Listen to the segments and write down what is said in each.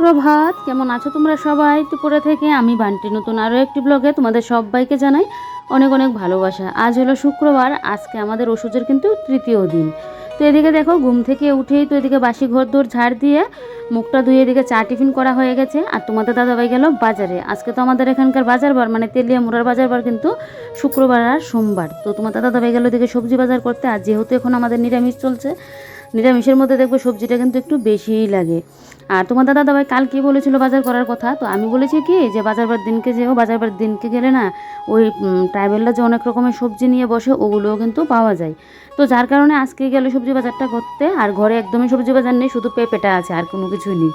সুপ্রভাত, কেমন আছো তোমরা সবাই? দুপুরে থেকে আমি বান্টি নতুন আরও একটি ব্লগে তোমাদের সবাইকে জানাই অনেক অনেক ভালোবাসা। আজ হলো শুক্রবার, আজকে আমাদের ওষুধের কিন্তু তৃতীয় দিন। তো এদিকে দেখো ঘুম থেকে উঠেই তো এদিকে বাসি ঘর দৌড় ঝাড় দিয়ে মুখটা ধুয়ে এদিকে চা টিফিন করা হয়ে গেছে। আর তোমাদের দাদাভাই গেল বাজারে। আজকে তো আমাদের এখানকার বাজার বার, মানে তেলিয়া মুড়ার বাজার বার কিন্তু শুক্রবার আর সোমবার। তো তোমাদের দাদাভাই গেল এদিকে সবজি বাজার করতে। আর যেহেতু এখন আমাদের নিরামিষ চলছে, নিরামিষের মধ্যে দেখবো সবজিটা কিন্তু একটু বেশিই লাগে। আর তোমার দাদাভাই কালকে বলেছিল বাজার করার কথা, তো আমি বলেছি কি যে বাজারবার দিনকে যেও, বাজারবার দিনকে গেলে না ওই ট্রাইবেলরা যে অনেক রকমের সবজি নিয়ে বসে ওগুলোও কিন্তু পাওয়া যায়। তো যার কারণে আজকে গেলে সবজি বাজারটা করতে। আর ঘরে একদমই সবজি বাজার নেই, শুধু পেঁপেটা আছে, আর কোনো কিছুই নেই।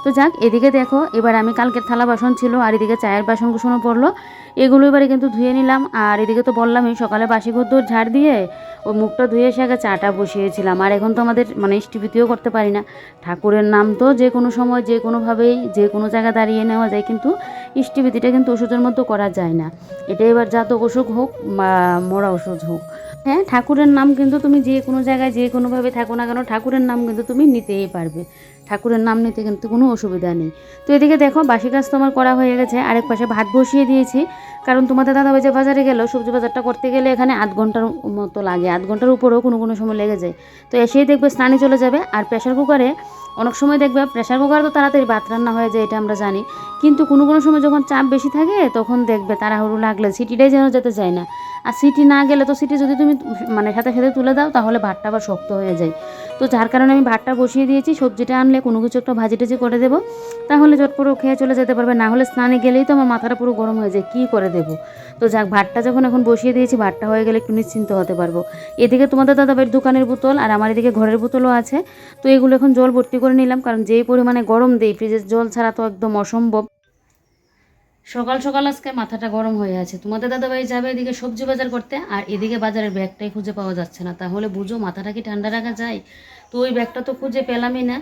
তো যাক, এদিকে দেখো এবার আমি কালকের থালা বাসন ছিল আর এদিকে চায়ের বাসন কুসনও পড়লো, এগুলো এবারে কিন্তু ধুয়ে নিলাম। আর এদিকে তো বললামই সকালে বাসি ঘর দৌড় ঝাড় দিয়ে ও মুখটা ধুয়ে এসে আগে চাটা বসিয়েছিলাম। আর এখন তো আমাদের মানে ইষ্টিপিতিও করতে পারি না, ঠাকুরের নাম তো যে কোনো সময় যে কোনোভাবেই যে কোনো জায়গায় দাঁড়িয়ে নেওয়া যায়, কিন্তু ইষ্টিপিতিটা কিন্তু ওষুধের মতো করা যায় না। এটা এবার যা তো অসুখ হোক বা মরা ওষুধ হোক, হ্যাঁ ঠাকুরের নাম কিন্তু তুমি যে কোনো জায়গায় যে কোনোভাবে থাকো না কেন, ঠাকুরের নাম কিন্তু তুমি নিতেই পারবে। ঠাকুরের নাম নিতে কিন্তু কোনো অসুবিধা নেই। তো এদিকে দেখো বাসি কাজ তো আমার করা হয়ে গেছে, আরেক পাশে ভাত বসিয়ে দিয়েছি। কারণ তোমাদের দাদাভাই যে বাজারে গেল সবজি বাজারটা করতে গেলে এখানে আধ ঘন্টার মতো লাগে, আধ ঘন্টার উপরেও কোনো কোনো সময় লেগে যায়। তো এসেই দেখবে স্নানে চলে যাবে। আর প্রেশার কুকারে অনেক সময় দেখবে, প্রেশার কুকারে তো তাড়াতাড়ি ভাত রান্না হয়ে যায়, এটা আমরা জানি। কিন্তু কোনো কোনো সময় যখন চাপ বেশি থাকে তখন দেখবে তাড়াহুড়ো লাগলে সিটিটাই যেন যেতে চায় না। আর সিটি না গেলে তো সিটি যদি তুমি মানে সাথে সাথে তুলে দাও তাহলে ভাতটা আবার শক্ত হয়ে যায়। তো যার কারণে আমি ভাতটা বসিয়ে দিয়েছি, সবজিটা আনলে কোনো কিছু একটা ভাজি টাজি করে দেবো, তাহলে চটপটো খেয়ে চলে যেতে পারবে। না হলে স্নানে গেলেই তো আমার মাথাটা পুরো গরম হয়ে যায়, কী করে দেবো। তো যাক, ভাতটা যখন এখন বসিয়ে দিয়েছি, ভাতটা হয়ে গেলে একটু নিশ্চিন্ত হতে পারবো। এদিকে তোমাদের দাদাভাইয়ের দোকানের বোতল আর আমার এদিকে ঘরের বোতলও আছে। তো এগুলো এখন জল ভর্তি করে নিলাম, কারণ যেই পরিমাণে গরম দেই ফ্রিজের জল ছাড়া তো একদম অসম্ভব। সকাল সকাল আজকে মাথাটা গরম হয়ে আছে। তোমাদের দাদাভাই যাবে এদিকে সবজি বাজার করতে, আর এদিকে বাজারের ব্যাগটাই খুঁজে পাওয়া যাচ্ছে না। তাহলে বুঝো মাথাটা কি ঠান্ডা রাখা যায়? তো ওই ব্যাগটা তো খুঁজে পেলামই না।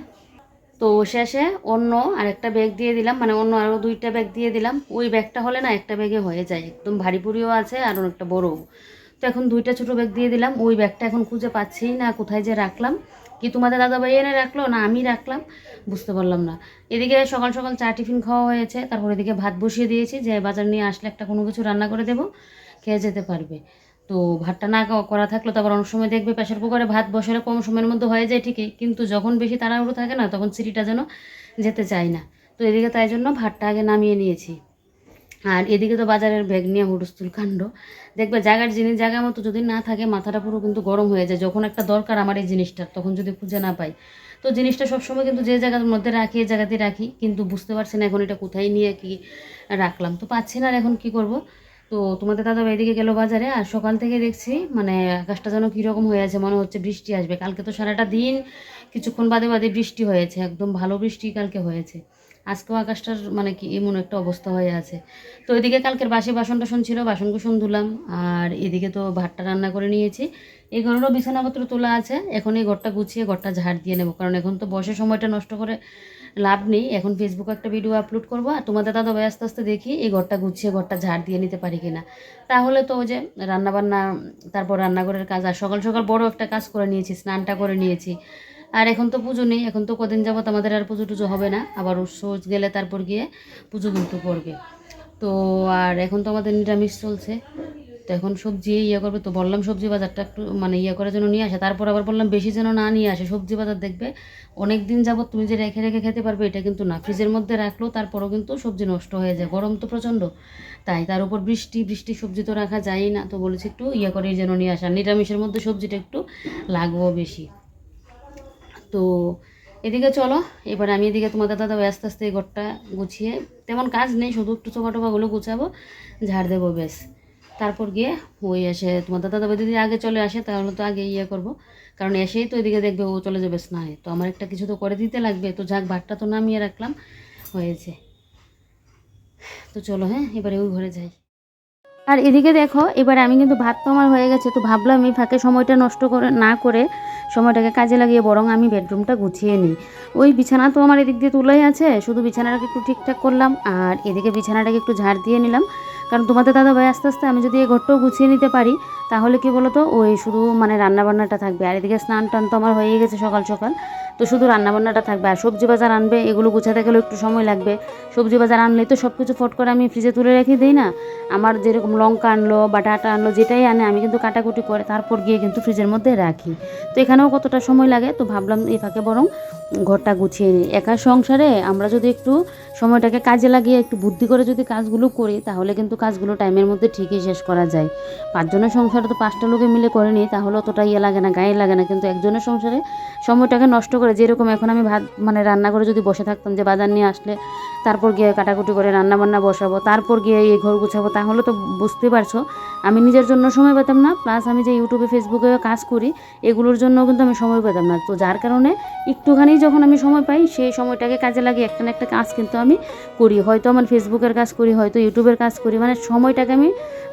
তো শেষে অন্য আরেকটা ব্যাগ দিয়ে দিলাম, মানে অন্য আরও দুইটা ব্যাগ দিয়ে দিলাম। ওই ব্যাগটা হলে না একটা ব্যাগে হয়ে যায়, একদম ভারী পুরিও আছে আর অনেকটা বড়ও। তো এখন দুইটা ছোটো ব্যাগ দিয়ে দিলাম। ওই ব্যাগটা এখন খুঁজে পাচ্ছি না কোথায় যে রাখলাম। কি তোমাদের দাদাভাই এনে রাখলো না আমি রাখলাম, বুঝতে পারলাম না। এদিকে সকাল সকাল চা টিফিন খাওয়া হয়েছে, তারপর এদিকে ভাত বসিয়ে দিয়েছি, যে বাজার নিয়ে আসলে একটা কোনো কিছু রান্না করে দেবো, খেয়ে যেতে পারবে। তো ভাতটা না করা থাকলো তো আবার অনেক সময় দেখবে প্রেশার কুকারে ভাত বসালে কম সময়ের মধ্যে হয়ে যায় ঠিকই, কিন্তু যখন বেশি তাড়াহুড়ো থাকে না তখন সিটিটা যেন যেতে চায় না। তো এদিকে তাই জন্য ভাতটা আগে নামিয়ে নিয়েছি। আর এদিকে তো বাজারের ব্যাগ নিয়ে হুড়স্থুল কাণ্ড। দেখবে জায়গার জিনিস জায়গা মতো যদি না থাকে মাথাটা পুরো কিন্তু গরম হয়ে যায়। যখন একটা দরকার আমার এই জিনিসটার, তখন যদি খুঁজে না পাই, তো জিনিসটা সবসময় কিন্তু যে জায়গার মধ্যে রাখি এই জায়গাতে রাখি, কিন্তু বুঝতে পারছি না এখন এটা কোথায় নিয়ে কি রাখলাম। তো পাচ্ছি না, আর এখন কি করব। তো তোমাদের দাদা এদিকে গেল বাজারে, আর সকাল থেকে দেখছি মানে আকাশটা যেন কীরকম হয়ে আছে, মনে হচ্ছে বৃষ্টি আসবে। কালকে তো সারাটা দিন কিছুক্ষণ বাদে বাদে বৃষ্টি হয়েছে, একদম ভালো বৃষ্টি কালকে হয়েছে। আজকেও আকাশটার মানে কি এমন একটা অবস্থা হয়ে আছে। তো এদিকে কালকের বাসি বাসন টাসন ছিল, বাসন কুসন ধুলাম। আর এদিকে তো ভাতটা রান্না করে নিয়েছি। এই ঘরেরও বিছানাপত্র তোলা আছে, এখন এই ঘরটা গুছিয়ে ঘরটা ঝাড় দিয়ে নেবো, কারণ এখন তো বসে সময়টা নষ্ট করে লাভ নেই। এখন ফেসবুকে একটা ভিডিও আপলোড করবো, আর তোমাদের দাদাভাই আস্তে আস্তে দেখি এই ঘরটা গুছিয়ে ঘরটা ঝাড় দিয়ে নিতে পারি কিনা। তাহলে তো ওই যে রান্নাবান্না, তারপর রান্নাঘরের কাজ, আর সকাল সকাল বড় একটা কাজ করে নিয়েছি, স্নানটা করে নিয়েছি। আর এখন তো পুজো নেই, এখন তো কদিন যাবত আমাদের আর পুজো টুজো হবে না, আবার উৎসব গেলে তারপর গিয়ে পুজো কিন্তু পড়বে। তো আর এখন তো আমাদের নিরামিষ চলছে, তো এখন সবজি করবে। তো বললাম সবজি বাজারটা একটু মানে করার জন্য নিয়ে আসে, তারপর আবার বললাম বেশি যেন না নিয়ে আসে। সবজি বাজার দেখবে অনেক দিন যাবত তুমি যে রেখে রেখে খেতে পারবে এটা কিন্তু না, ফ্রিজের মধ্যে রাখলেও তারপরও কিন্তু সবজি নষ্ট হয়ে যায়, গরম তো প্রচণ্ড। তাই তার উপর বৃষ্টি বৃষ্টি সবজি তো রাখা যায়ই না, তো বলেছি একটু করেই যেন নিয়ে আসা, নিরামিষের মধ্যে সবজিটা একটু লাগবো বেশি। তো এদিকে চলো, এবার আমি এদিকে তোমাদের দাদা আস্তে আস্তে এই ঘরটা গুছিয়ে, তেমন কাজ নেই, শুধু একটু চোপা টোপাগুলো গুছাবো, ঝাড় দেবো ব্যাস। তারপর গিয়ে ওই এসে তোমার দাদা যদি আগে চলে আসে তাহলে তো আগে করবো, কারণ এসেই তো এদিকে দেখবে ও চলে যাবে স্নানে, তো আমার একটা কিছু তো করে দিতে লাগবে। তো যাক, ভাতটা তো নামিয়ে রাখলাম, হয়েছে। তো চলো হ্যাঁ, এবারে ওই ঘরে যাই। আর এদিকে দেখো এবার আমি কিন্তু ভাত তো আমার হয়ে গেছে, তো ভাবলাম এই ফাঁকে সময়টা নষ্ট না করে সময়টাকে কাজে লাগিয়ে বরং আমি বেডরুমটা গুছিয়ে নিই। ওই বিছানা তো আমার এদিক দিয়ে তুলাই আছে, শুধু বিছানাটাকে একটু ঠিকঠাক করলাম, আর এদিকে বিছানাটাকে একটু ঝাড় দিয়ে নিলাম। কারণ তোমাদের দাদাভাই আস্তে আস্তে আমি যদি এই ঘরটাও গুছিয়ে নিতে পারি তাহলে কি বলো তো, ওই শুধু মানে রান্নাবান্নাটা থাকবে। আর এদিকে স্নান টান তো আমার হয়ে গেছে সকাল সকাল, তো শুধু রান্নাবান্নাটা থাকবে। আর সবজি বাজার আনবে, এগুলো গুছাতে গেলেও একটু সময় লাগবে। সবজি বাজার আনলেই তো সব কিছু ফট করে আমি ফ্রিজে তুলে রেখে দিই না। আমার যেরকম লঙ্কা আনলো বা ডাঁটা আনলো, যেটাই আনে আমি কিন্তু কাটাকুটি করে তারপর গিয়ে কিন্তু ফ্রিজের মধ্যে রাখি। তো এখানেও কতটা সময় লাগে, তো ভাবলাম এই ফাঁকে বরং ঘরটা গুছিয়ে নিই। একা সংসারে আমরা যদি একটু সময়টাকে কাজে লাগিয়ে একটু বুদ্ধি করে যদি কাজগুলো করি, তাহলে কিন্তু কাজগুলো টাইমের মধ্যে ঠিকই শেষ করা যায়। 5 জনের সংসারে তো 5টা লোকে মিলে করে নিই, তাহলে অতটা ইয়ে লাগে না, গায়ে লাগে না। কিন্তু একজনের সংসারে সময়টাকে নষ্ট করে, যেরকম এখন আমি ভাত মানে রান্না করে যদি বসে থাকতাম, যে বাজার নিয়ে আসলে তারপর গিয়ে কাটাকুটি করে রান্নাবান্না বসাবো, তারপর গিয়ে এই ঘর গুছাবো, তাহলে তো বুঝতে পারছো আমি নিজের জন্য সময় পেতাম না। প্লাস আমি যে ইউটিউবে ফেসবুকে কাজ করি, এগুলোর জন্যও কিন্তু আমি সময় পেতাম না। তো যার কারণে একটুখানি যখন আমি সময় পাই, সেই সময়টাকে কাজে লাগিয়ে একটা না একটা কাজ কিন্তু আমি করি। হয়তো আমার ফেসবুকের কাজ করি, হয়তো ইউটিউবের কাজ করি, মানে সময়টাকে আমি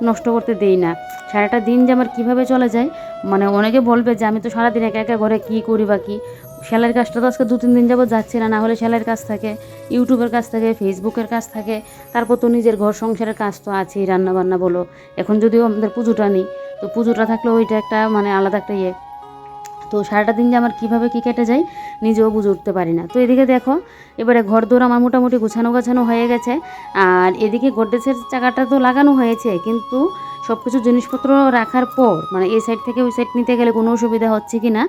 নষ্ট করতে দেই না। সারাটা দিন যে আমার কীভাবে চলে যায়, মানে অনেকে বলবে যে আমি তো সারাদিন একা একা ঘরে কী করি বা কী। সেলাইয়ের কাজটা তো আজকে 2-3 দিন যাবত যাচ্ছে না, হলে সেলাইয়ের কাজ থাকে, ইউটিউবের কাজ থাকে, ফেসবুকের কাজ থাকে, তারপর তো নিজের ঘর সংসারের কাজ তো আছেই, রান্নাবান্না বলো। এখন যদিও আমাদের পুজোটা নেই, তো পুজোটা থাকলে ওইটা একটা মানে আলাদা একটা ইয়ে। তো সারাটা দিন যে আমার কীভাবে কী কেটে যায় নিজেও বুঝে উঠতে পারি না। তো এদিকে দেখো এবারে ঘর দৌড় আমার মোটামুটি গোছানো হয়ে গেছে। আর এদিকে গোড্রেজের চাকাটা তো লাগানো হয়েছে, কিন্তু সব কিছু জিনিসপত্র রাখার পর মানে এই সাইড থেকে ওই সাইড নিতে গেলে কোনো অসুবিধা হচ্ছে কি না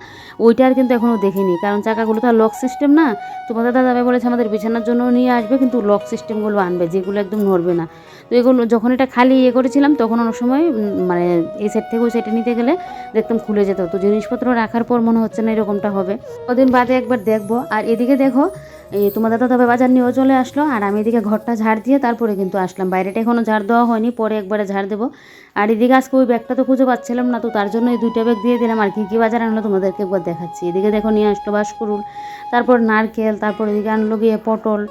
ওইটা আর কিন্তু এখনও দেখিনি, কারণ চাকাগুলো তো আর লক সিস্টেম না। তোমাদের দাদাভাই বলেছে আমাদের বিছানার জন্য নিয়ে আসবে, কিন্তু লক সিস্টেমগুলো আনবে যেগুলো একদম নড়বে না। তো এগুলো যখন এটা খালি ইয়ে করেছিলাম, তখন অনেক সময় মানে এই সাইড থেকে ওই সাইডে নিতে গেলে দেখতাম খুলে যেত। তো জিনিসপত্র রাখার পর মনে হচ্ছে না এরকমটা হবে, কদিন বাদে একবার দেখবো। আর এদিকে দেখো এই তোমাদের দাদা বাজার নিয়েও চলে আসলো, আর আমি এদিকে ঘরটা ঝাড় দিয়ে তারপরে কিন্তু আসলাম। বাইরেটা এখনও ঝাড় দেওয়া হয়নি, পরে একবারে ঝাড় দেবো। আর এদিকে আজকে ওই ব্যাগটা তো খুঁজে পাচ্ছিলাম না, তো তার জন্য এই 2টা ব্যাগ দিয়ে দিলাম। আর কী বাজার আনলো তোমাদেরকে একবার দেখাচ্ছি। এদিকে দেখো নিয়ে আসলো বাঁশকুড়ুল, তারপর নারকেল, তারপর এদিকে আনলো গিয়ে পটল,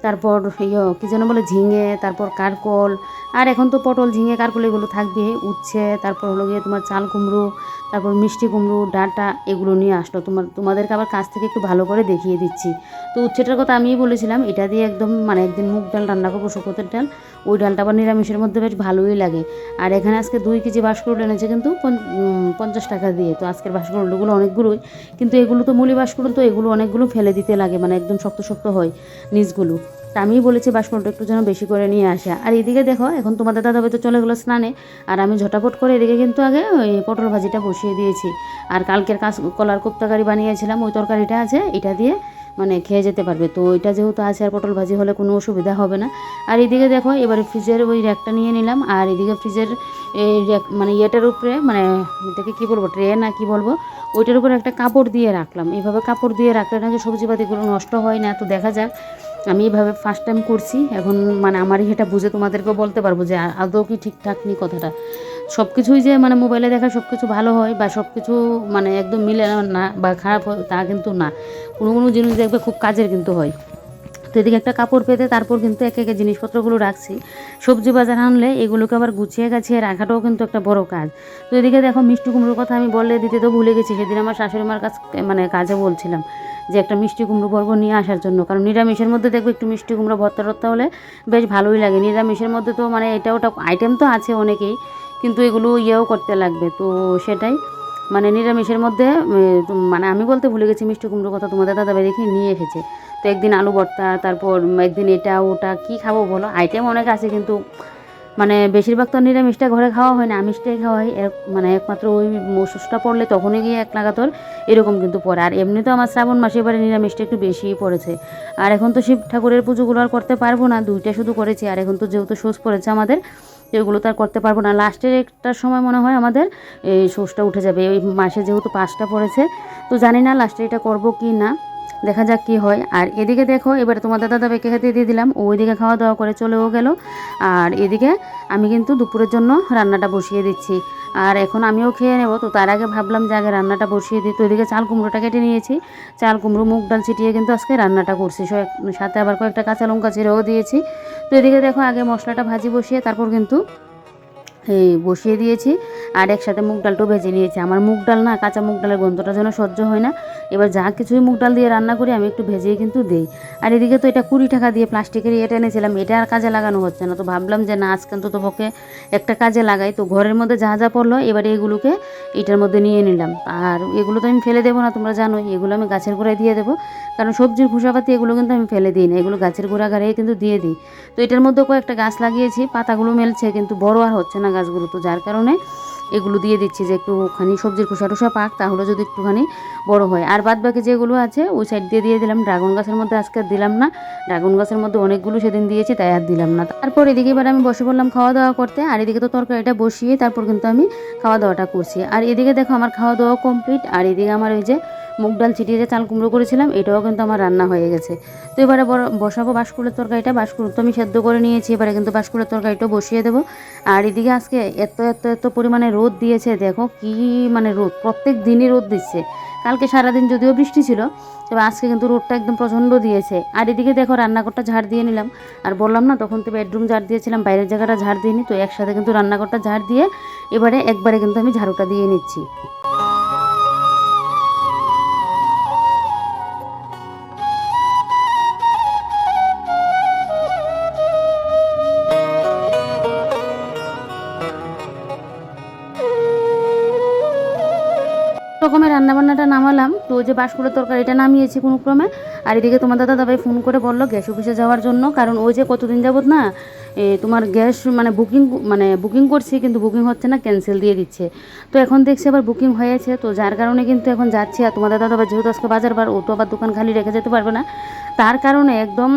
তারপর কী যেন বলে ঝিঙে, তারপর কারকল। আর এখন তো পটল ঝিঙে কারকল এগুলো থাকবে, উচ্ছে, তারপর হলো গিয়ে তোমার চাল কুমড়ো, তারপর মিষ্টি কুমড়ো, ডাঁটা, এগুলো নিয়ে আসলো। তোমাদেরকে আবার কাছ থেকে একটু ভালো করে দেখিয়ে দিচ্ছি। তো উচ্ছেটার কথা আমিই বলেছিলাম, এটা দিয়ে একদম মানে একদিন মুগ ডাল রান্না করবো, শুকোতের ডাল। ওই ডালটা আবার নিরামিষের মধ্যে বেশ ভালোই লাগে। আর এখানে আজকে 2 কেজি বাঁশকুড়ুল এনেছে, কিন্তু 50 টাকা দিয়ে। তো আজকের বাঁশকুড়ুলগুলো অনেকগুলোই, কিন্তু এগুলো তো মুলি বাঁশকুড়ুল, তো এগুলো অনেকগুলো ফেলে দিতে লাগে, মানে একদম শক্ত শক্ত হয় নিচগুলো। তা আমিই বলেছি বাঁশকুড়ুলটা একটু যেন বেশি করে নিয়ে আসে। আর এদিকে দেখো এখন তোমাদের দাদাভাই তো চলে গেলো স্নানে, আর আমি ঝটাপট করে এদিকে কিন্তু আগে ওই পটল ভাজিটা বসিয়ে দিয়েছি। আর কালকের কলার কোপ্তাকারি বানিয়েছিলাম, ওই তরকারিটা আছে, এটা দিয়ে মানে খেয়ে যেতে পারবে। তো ওইটা যেহেতু আছে, আর পটল ভাজি হলে কোনো অসুবিধা হবে না। আর এদিকে দেখো এবারে ফ্রিজের ওই র্যাকটা নিয়ে নিলাম, আর এদিকে ফ্রিজের এই র্যাক মানে ইয়েটার উপরে মানে এটাকে কী বলবো, ট্রে না কি বলবো, ওইটার উপরে একটা কাপড় দিয়ে রাখলাম। এইভাবে কাপড় দিয়ে রাখলে নাকি সবজিপাতিগুলো নষ্ট হয় না। তো দেখা যাক, আমি এইভাবে ফার্স্ট টাইম করছি, এখন মানে আমারই এটা বুঝে তোমাদেরকেও বলতে পারবো যে আদৌ কি ঠিকঠাক নেই কথাটা। সব কিছুই যে মানে মোবাইলে দেখা সব কিছু ভালো হয় বা সব কিছু মানে একদম মিলে না বা খারাপ হয় তা কিন্তু না, কোনো কোনো জিনিস দেখবে খুব কাজের কিন্তু হয়। তো এদিকে একটা কাপড় পেতে তারপর কিন্তু একে একে জিনিসপত্রগুলো রাখছি। সবজি বাজার আনলে এগুলোকে আবার গুছিয়ে গাছিয়ে রাখাটাও কিন্তু একটা বড় কাজ। তো এদিকে দেখো মিষ্টি কুমড়োর কথা আমি বললে দিতে তো ভুলে গেছি। সেদিন আমার শাশুড়ি মার কাছ মানে কাজে বলছিলাম যে একটা মিষ্টি কুমড়ো বলবো নিয়ে আসার জন্য, কারণ নিরামিষের মধ্যে দেখবো একটু মিষ্টি কুমড়ো ভর্তা টর্তা হলে বেশ ভালোই লাগে। নিরামিষের মধ্যে তো মানে এটা ওটা আইটেম তো আছে অনেকেই, কিন্তু এগুলো ইয়েও করতে লাগবে। তো সেটাই মানে নিরামিষের মধ্যে মানে আমি বলতে ভুলে গেছি মিষ্টি কুমড়োর কথা, তোমাদের দাদাভাই দেখে নিয়ে এসেছে। তো একদিন আলু ভর্তা, তারপর একদিন এটা ওটা কী খাবো বলো, আইটেম অনেক আছে, কিন্তু মানে বেশিরভাগ তো নিরামিষটা ঘরে খাওয়া হয় না, আমিষটাই খাওয়া হয়। মানে একমাত্র ওই মৌসুসটা পড়লে তখনই গিয়ে এক লাগাতর এরকম কিন্তু পড়ে। আর এমনি তো আমার শ্রাবণ মাসে এবারে নিরামিষটা একটু বেশিই পড়েছে। আর এখন তো শিব ঠাকুরের পুজোগুলো আর করতে পারবো না, 2টা শুধু করেছি। আর এখন তো যেহেতু শোষ পড়েছে আমাদের, এগুলো তো আর করতে পারবো না। লাস্টের একটা সময় মনে হয় আমাদের এই শোষটা উঠে যাবে, ওই মাসে যেহেতু 5টা পড়েছে। তো জানি না লাস্টে এটা করবো কি না, দেখা যাক কি হয়। আর এদিকে দেখো এবারে তোমাদের দাদাভাইকে খেতে দিয়ে দিলাম, ওইদিকে খাওয়া দাওয়া করে চলেও গেল। আর এদিকে আমি কিন্তু দুপুরের জন্য রান্নাটা বসিয়ে দিচ্ছি, আর এখন আমিও খেয়ে নেব। তো তার আগে ভাবলাম যে আগে রান্নাটা বসিয়ে দিই। তো এদিকে চাল কুমড়োটা কেটে নিয়েছি, চাল কুমড়ো মুগ ডাল ছিটিয়ে কিন্তু আজকে রান্নাটা করছি, সাথে আবার কয়েকটা কাঁচা লঙ্কা ছিঁড়েও দিয়েছি। তো এদিকে দেখো আগে মশলাটা ভাজি বসিয়ে তারপর কিন্তু এই বসিয়ে দিয়েছি, আর একসাথে মুগ ডালটাও ভেজে নিয়েছি। আমার মুগ ডাল না, কাঁচা মুগ ডালের গন্ধটা যেন সহ্য হয় না, এবার যা কিছুই মুগ ডাল দিয়ে রান্না করি আমি একটু ভেজেই কিন্তু দিই। আর এদিকে তো এটা 20 টাকা দিয়ে প্লাস্টিকের এটা এনেছিলাম, এটা আর কাজে লাগানো হচ্ছে না। তো ভাবলাম যে না, আজকে তো পক্ষে একটা কাজে লাগাই। তো ঘরের মধ্যে যা যা পড়লো এবারে এগুলোকে এটার মধ্যে নিয়ে নিলাম। আর এগুলো তো আমি ফেলে দেবো না, তোমরা জানোই, এগুলো আমি গাছের গোড়ায় দিয়ে দেবো। কারণ সবজির খোসাপাতি এগুলো কিন্তু আমি ফেলে দিই না, এগুলো গাছের গোড়া গাড়িয়ে কিন্তু দিয়ে দিই। তো এটার মধ্যে কয়েকটা গাছ লাগিয়েছি, পাতাগুলো মেলছে কিন্তু বড় আর হচ্ছে না গাছগুলো, তো যার কারণে এগুলো দিয়ে দিচ্ছি যে একটুখানি সবজির খোসা টোসা পাক, তাহলে যদি একটুখানি বড় হয়। আর বাদ বাকি যেগুলো আছে ওই সাইড দিয়ে দিলাম। ড্রাগন গাছের মধ্যে আজকে দিলাম না, ড্রাগন গাছের মধ্যে অনেকগুলো সেদিন দিয়েছি, তাই আর দিলাম না। তারপর এদিকে এবার আমি বসে পড়লাম খাওয়া দাওয়া করতে। আর এদিকে তো তরকারিটা বসিয়ে তারপর কিন্তু আমি খাওয়া দাওয়াটা করছি। আর এদিকে দেখো আমার খাওয়া দাওয়া কমপ্লিট। আর এদিকে আমার ওই যে মুগ ডাল ছিটিয়ে যে চাল কুমড়ো করেছিলাম এটাও কিন্তু আমার রান্না হয়ে গেছে। তো এবারে বসাবো বাঁশকুড়ের তরকারিটা। বাঁশকুড় তো আমি সেদ্ধ করে নিয়েছি, এবারে কিন্তু বাঁশকুড়ের তরকারিটা বসিয়ে দেবো। আর এদিকে আজকে এত এত এত পরিমাণে রোদ দিয়েছে, দেখো কি মানে রোদ, প্রত্যেক দিনই রোদ দিচ্ছে। কালকে সারাদিন যদিও বৃষ্টি ছিল, তবে আজকে কিন্তু রোদটা একদম প্রচণ্ড দিয়েছে। আর এদিকে দেখো রান্নাঘরটা ঝাড় দিয়ে নিলাম। আর বললাম না তখন তো বেডরুম ঝাড় দিয়েছিলাম, বাইরের জায়গাটা ঝাড় দিইনি, তো একসাথে কিন্তু রান্নাঘরটা ঝাড় দিয়ে এবারে একবারে কিন্তু আমি ঝাড়ুটা দিয়ে নিচ্ছি। রকমের রান্নাবান্নাটা নামালাম। তো ওই যে বাঁশকুড়ের তরকারিটা নামিয়েছি কোনো ক্রমে। আর এদিকে তোমার দাদাভাই ফোন করে বললো গ্যাস অফিসে যাওয়ার জন্য, কারণ ওই যে কতদিন যাবত না তোমার গ্যাস বুকিং করছি, কিন্তু বুকিং হচ্ছে না, ক্যান্সেল দিয়ে দিচ্ছে। তো এখন দেখছি আবার বুকিং হয়েছে, তো যার কারণে কিন্তু এখন যাচ্ছি। আর তোমার দাদাভাই যেহেতু আজকে বাজার বার, ও তো আবার দোকান খালি রেখে যেতে পারবে না, তার কারণে একদম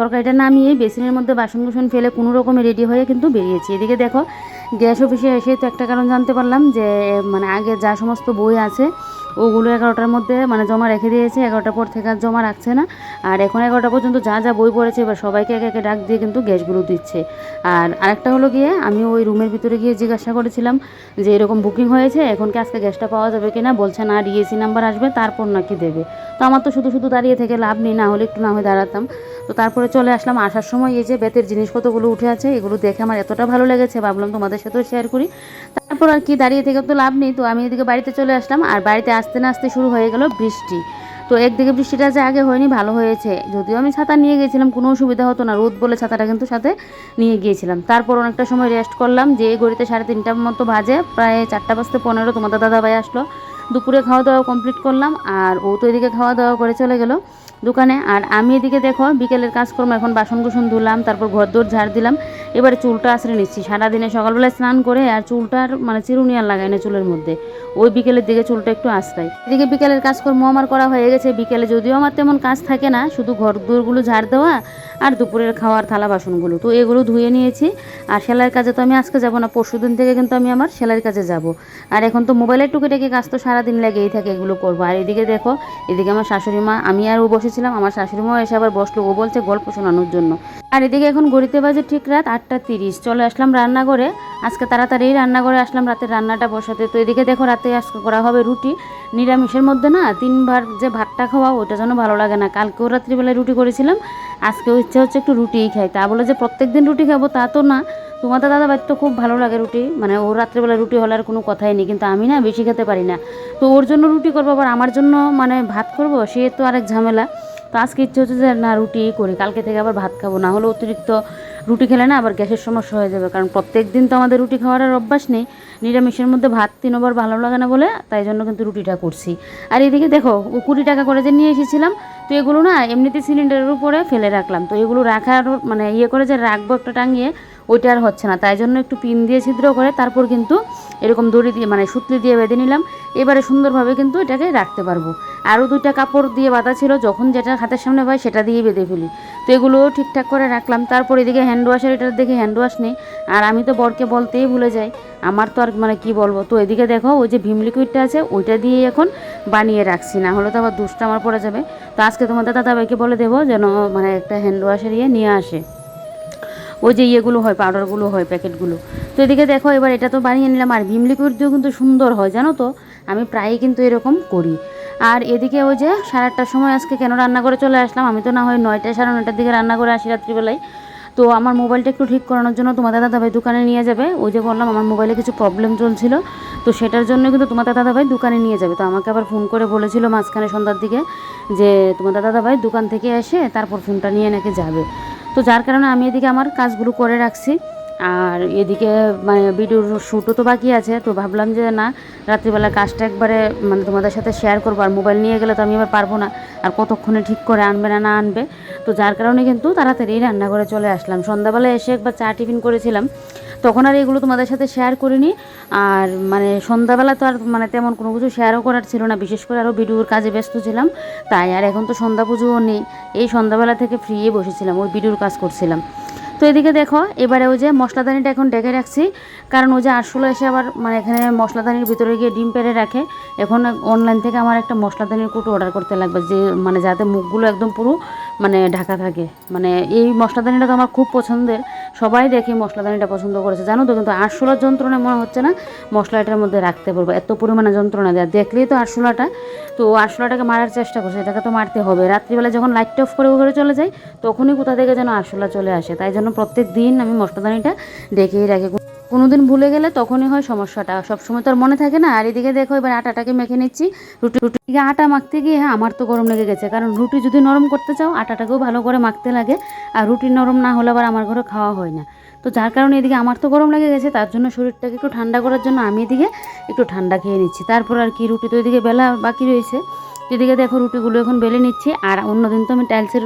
তরকারিটা নামিয়ে বেসিনের মধ্যে বাসন কুসন ফেলে কোনো রকমে রেডি হয়ে কিন্তু বেরিয়েছি। এদিকে দেখো গ্যাস অফিসে এসে তো একটা কারণ জানতে পারলাম যে আগে যা সমস্ত বই আছে ওগুলো 11টার মধ্যে জমা রেখে দিয়েছে, 11টার পর থেকে আর জমা রাখছে না। আর এখন 11টা পর্যন্ত যা যা বই পড়েছে এবার সবাইকে একে একে ডাক দিয়ে কিন্তু গ্যাসগুলো দিচ্ছে। আর আরেকটা হলো গিয়ে আমি ওই রুমের ভিতরে গিয়ে জিজ্ঞাসা করেছিলাম যে এরকম বুকিং হয়েছে, এখন কি আজকে গ্যাসটা পাওয়া যাবে কিনা, বলছে না ডিএসি নাম্বার আসবে তারপর নাকি দেবে। তো আমার তো শুধু শুধু দাঁড়িয়ে থেকে লাভ নেই, না হলে একটু না হয়ে দাঁড়াতাম। তো তারপরে চলে আসলাম। আসার সময় এই যে বেতের জিনিসপত্রগুলো উঠে আছে, এগুলো দেখে আমার এতটা ভালো লেগেছে, ভাবলাম তোমাদের সাথেও শেয়ার করি। তারপর আর কি দাঁড়িয়ে থেকে তো লাভ নেই, তো আমি এদিকে বাড়িতে চলে আসলাম। আর বাড়িতে আসতে না আসতে শুরু হয়ে গেল বৃষ্টি। তো একদিকে বৃষ্টিটা যে আগে হয়নি ভালো হয়েছে, যদিও আমি ছাতা নিয়ে গিয়েছিলাম কোনো অসুবিধা হতো না, রোদ বলে ছাতাটা কিন্তু সাথে নিয়ে গিয়েছিলাম। তারপর অনেকটা সময় রেস্ট করলাম, যে ঘড়িতে 3:30টার মতো বাজে, প্রায় 4:15 তোমাদের দাদাভাই আসলো। দুপুরে খাওয়া দাওয়া কমপ্লিট করলাম, আর ও তো এদিকে খাওয়া দাওয়া করে চলে গেল দোকানে। আর আমি এদিকে দেখো বিকেলের কাজকর্ম, এখন বাসন কুসন ধুলাম, তারপর ঘর দৌড় ঝাড় দিলাম। এবারে চুলটা আঁচড়ে নিচ্ছি। সারাদিনে সকালবেলায় স্নান করে আর চুলটার চিরুনি আর লাগাই না চুলের মধ্যে, ওই বিকেলের দিকে চুলটা একটু আঁচড়াই। এদিকে বিকেলের কাজকর্ম আমার করা হয়ে গেছে। বিকেলে যদিও আমার তেমন কাজ থাকে না, শুধু ঘর দৌড়গুলো ঝাড় দেওয়া আর দুপুরের খাওয়ার থালা বাসনগুলো, তো এগুলো ধুয়ে নিয়েছি। আর সেলাইয়ের কাজে তো আমি আজকে যাব না, পরশুদিন থেকে কিন্তু আমি আমার সেলাইয়ের কাজে যাব। আর এখন তো মোবাইলের টুকিটাকি কাজ তো সারাদিন লেগেই থাকে, এগুলো করবো। আর এদিকে দেখো, এদিকে আমার শাশুড়ি মা, আমি আর ও বসেছিলাম, আমার শাশুড়ি মাও এসে আবার বসলো, ও বলছে গল্প শোনানোর জন্য। আর এদিকে এখন ঘড়িতে বাজে ঠিক রাত 8:30। চলে আসলাম রান্নাঘরে। আজকে তাড়াতাড়ি রান্নাঘরে আসলাম রাতের রান্নাটা বসাতে। তো এদিকে দেখো রাতে আজকে করা হবে রুটি। নিরামিষের মধ্যে না 3বার যে ভাতটা খাওয়া ওটা যেন ভালো লাগে না। কালকেও রাত্রিবেলায় রুটি করেছিলাম, আজকেও ইচ্ছা হচ্ছে একটু রুটিই খাই। তা বলে যে প্রত্যেক দিন রুটি খাবো তা তো না। তোমাদের দাদাভাই তো খুব ভালো লাগে রুটি, ওর রাত্রিবেলা রুটি হলে আর কোনো কথাই নেই, কিন্তু আমি না বেশি খেতে পারি না। তো ওর জন্য রুটি করবো, আবার আমার জন্য ভাত করবো, সে তো আরেক ঝামেলা। তো আজকে ইচ্ছে হচ্ছে যে না রুটিই করি, কালকে থেকে আবার ভাত খাবো, না হলে অতিরিক্ত রুটি খেলে না আবার গ্যাসের সমস্যা হয়ে যাবে। কারণ প্রত্যেক দিন তো আমাদের রুটি খাওয়ার আর অভ্যাস নেই, নিরামিষের মধ্যে ভাত 3বার ভালো লাগে না বলে, তাই জন্য কিন্তু রুটিটা করছি। আর এদিকে দেখো 20 টাকা করে যে নিয়ে এসেছিলাম, তো এগুলো না এমনিতে সিলিন্ডারের উপরে ফেলে রাখলাম। তো এগুলো রাখার ইয়ে করে যে রাখবো একটা টাঙিয়ে, ওইটা আর হচ্ছে না, তাই জন্য একটু পিন দিয়ে ছিদ্র করে তারপর কিন্তু এরকম দড়ি দিয়ে সুতলি দিয়ে বেঁধে নিলাম। এবারে সুন্দরভাবে কিন্তু এটাকে রাখতে পারবো। আরও 2টা কাপড় দিয়ে বাঁধা ছিল, যখন যেটা হাতের সামনে পাই সেটা দিয়ে বেঁধে ফেলি। তো এগুলোও ঠিকঠাক করে রাখলাম। তারপর এদিকে হ্যান্ড ওয়াশের, এটার দেখে হ্যান্ড ওয়াশ নেই, আর আমি তো বরকে বলতেই ভুলে যাই, আমার তো আর কি বলবো। তো এদিকে দেখো ওই যে ভীম লিকুইডটা আছে ওইটা দিয়ে এখন বানিয়ে রাখছি, না হলে তো আবার দুষ্টা আমার পড়ে যাবে। তো আজকে তোমাদের দাদাভাইকে বলে দেবো যেন একটা হ্যান্ড ওয়াশের নিয়ে আসে, ওই যে ইয়েগুলো হয়, পাউডারগুলো হয়, প্যাকেটগুলো। তো এদিকে দেখো এবার এটা তো বানিয়ে নিলাম। আর ভীম লিকুইড দিয়েও কিন্তু সুন্দর হয় জানো তো, আমি প্রায়ই কিন্তু এরকম করি। আর এদিকে ওই যে 8:30টার সময় আজকে কেন রান্না করে চলে আসলাম, আমি তো না হয় 9টা 9:30টার দিকে রান্না করে আসি রাত্রিবেলায়। তো আমার মোবাইলটা একটু ঠিক করানোর জন্য তোমাদের দাদাভাই দোকানে নিয়ে যাবে। ওই যে বললাম আমার মোবাইলে কিছু প্রবলেম চলছিল, তো সেটার জন্য কিন্তু তোমাদের দাদাভাই দোকানে নিয়ে যাবে। তো আমাকে আবার ফোন করে বলেছিল মাঝখানে সন্ধ্যার দিকে যে তোমাদের দাদাভাই দোকান থেকে এসে তারপর ফোনটা নিয়ে নাকি যাবে। তো যার কারণে আমি এদিকে আমার কাজগুলো করে রাখছি, আর এদিকে মানে ভিডিওর শ্যুটও তো বাকি আছে। তো ভাবলাম যে না, রাত্রিবেলা কাজটা একবারে মানে তোমাদের সাথে শেয়ার করবো, আর মোবাইল নিয়ে গেলে তো আমি এবার পারবো না, আর কতক্ষণে ঠিক করে আনবে না আনবে। তো যার কারণে কিন্তু তাড়াতাড়ি রান্নাঘরে চলে আসলাম। সন্ধ্যাবেলা এসে একবার চা টিফিন করেছিলাম, তখন আর এগুলো তোমাদের সাথে শেয়ার করিনি। আর মানে সন্ধ্যাবেলা তো আর মানে তেমন কোনো কিছু শেয়ারও করার ছিল না, বিশেষ করে আরও ভিডিওর কাজে ব্যস্ত ছিলাম তাই। আর এখন তো সন্ধ্যা পুজোও নেই, এই সন্ধ্যাবেলা থেকে ফ্রিয়ে বসেছিলাম, ওই ভিডিওর কাজ করছিলাম। তো এদিকে দেখো এবারে ওই যে মশলাদানিটা এখন ডেকে রাখছি, কারণ ওই যে আরশোলা এসে আবার মানে এখানে মশলাদানির ভিতরে গিয়ে ডিম পেড়ে রাখে। এখন অনলাইন থেকে আমার একটা মশলাদানির কুটো অর্ডার করতে লাগবে, যে মানে যাতে মুখগুলো একদম পুরো মানে ঢাকা থাকে। মানে এই মশলাদানিটা তো আমার খুব পছন্দের, সবাই দেখি মশলাদানিটা পছন্দ করেছে জানো তো, কিন্তু আরশোলার যন্ত্রণা মনে হচ্ছে না মশলা এটার মধ্যে রাখতে পারবো, এত পরিমাণে যন্ত্রণা দেয়। দেখলেই তো আরশোলাটা, তো আরশোলাটাকে মারার চেষ্টা করছে, এটাকে তো মারতে হবে। রাত্রিবেলা যখন লাইট অফ করে ঘরে চলে যাই তখনই কোথা থেকে যেন আরশোলা চলে আসে, তাই জন্য প্রত্যেক দিন আমি মশলাদানিটা ডেকেই রাখি। কোনো দিন ভুলে গেলে তখনই হয় সমস্যাটা, সবসময় তো আর মনে থাকে না। আর এদিকে দেখো এবার আটাটাকে মেখে নিচ্ছি। রুটিকে আটা মাখতে গিয়ে আমার তো গরম লেগে গেছে, কারণ রুটি যদি নরম করতে চাও আটাটাকেও ভালো করে মাখতে লাগে, আর রুটি নরম না হলে আবার আমার ঘরে খাওয়া হয় না। তো যার কারণে এদিকে আমার তো গরম লেগে গেছে, তার জন্য শরীরটাকে একটু ঠান্ডা করার জন্য আমি এদিকে একটু ঠান্ডা খেয়ে নিচ্ছি। তারপর আর কি, রুটি তো এদিকে বেলা বাকি রয়েছে। এদিকে দেখো রুটিগুলো এখন বেলে নিচ্ছি। আর অন্যদিন তো আমি টাইলসের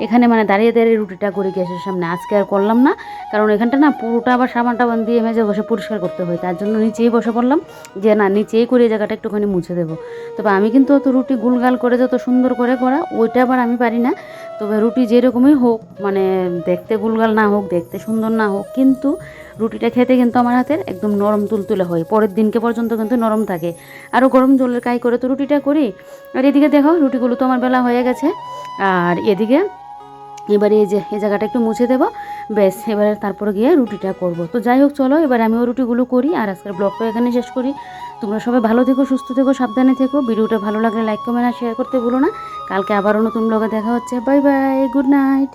এখানে মানে দাঁড়িয়ে দাঁড়িয়ে রুটিটা করি গ্যাসের সামনে, আজকে আর করলাম না, কারণ এখানটা না পুরোটা আবার সাবান টাবান দিয়ে মেজে বসে পরিষ্কার করতে হয়, তার জন্য নিচেই বসে পড়লাম যে না নিচেই করে এই জায়গাটা একটুখানি মুছে দেবো। তবে আমি কিন্তু অত রুটি গুলগাল করে যত সুন্দর করে করা ওইটা আবার আমি পারি না। তবে রুটি যেরকমই হোক, মানে দেখতে গুলগাল না হোক, দেখতে সুন্দর না হোক, কিন্তু রুটিটা খেতে কিন্তু আমার হাতের একদম নরম তুলতুলে হয়, পরের দিনকে পর্যন্ত কিন্তু নরম থাকে। আরও গরম জলের কাই করে তো রুটিটা করি। আর এদিকে দেখো রুটিগুলো তো আমার বেলা হয়ে গেছে, আর এদিকে এবারে এই যে এই জায়গাটা একটু মুছে দেবো, ব্যাস এবারে তারপরে গিয়ে রুটিটা করব। তো যাই হোক চলো এবার আমিও রুটিগুলো করি, আর আজকের ব্লগটা এখানে শেষ করি। তোমরা সবাই ভালো থেকো, সুস্থ থেকো, সাবধানে থেকো। ভিডিওটা ভালো লাগলে লাইক কমেন্ট আর শেয়ার করতে ভুলো না। কালকে আবারও নতুন ব্লগে দেখা হচ্ছে। Bye bye, good night.